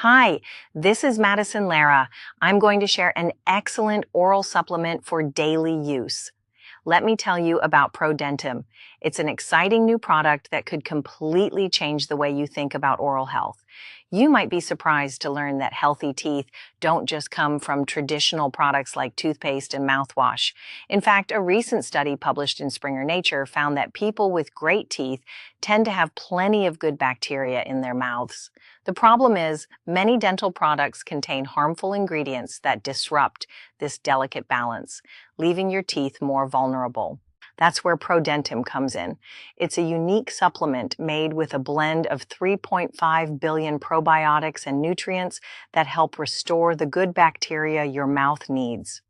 Hi, this is Madison Lara. I'm going to share an excellent oral supplement for daily use. Let me tell you about Prodentim. It's an exciting new product that could completely change the way you think about oral health. You might be surprised to learn that healthy teeth don't just come from traditional products like toothpaste and mouthwash. In fact, a recent study published in Springer Nature found that people with great teeth tend to have plenty of good bacteria in their mouths. The problem is, many dental products contain harmful ingredients that disrupt this delicate balance, leaving your teeth more vulnerable. That's where Prodentim comes in. It's a unique supplement made with a blend of 3.5 billion probiotics and nutrients that help restore the good bacteria your mouth needs.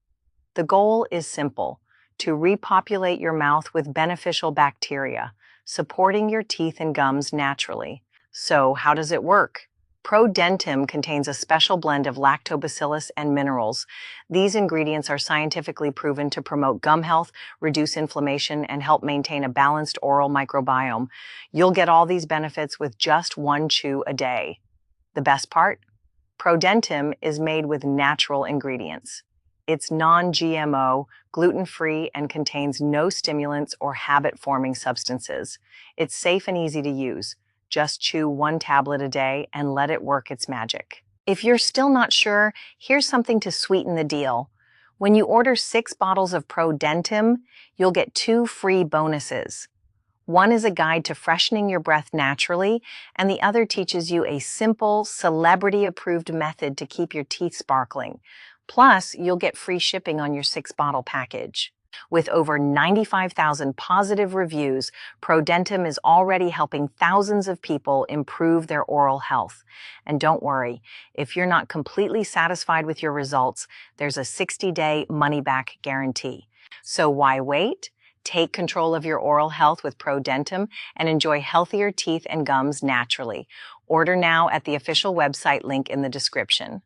The goal is simple: to repopulate your mouth with beneficial bacteria, supporting your teeth and gums naturally. So, how does it work? Prodentim contains a special blend of lactobacillus and minerals. These ingredients are scientifically proven to promote gum health, reduce inflammation, and help maintain a balanced oral microbiome. You'll get all these benefits with just one chew a day. The best part? Prodentim is made with natural ingredients. It's non-GMO, gluten-free, and contains no stimulants or habit-forming substances. It's safe and easy to use. Just chew one tablet a day and let it work its magic. If you're still not sure, here's something to sweeten the deal. When you order 6 bottles of Prodentim, you'll get 2 free bonuses. One is a guide to freshening your breath naturally, and the other teaches you a simple, celebrity-approved method to keep your teeth sparkling. Plus, you'll get free shipping on your 6-bottle package. With over 95,000 positive reviews, Prodentim is already helping thousands of people improve their oral health. And don't worry, if you're not completely satisfied with your results, there's a 60-day money-back guarantee. So why wait? Take control of your oral health with Prodentim and enjoy healthier teeth and gums naturally. Order now at the official website link in the description.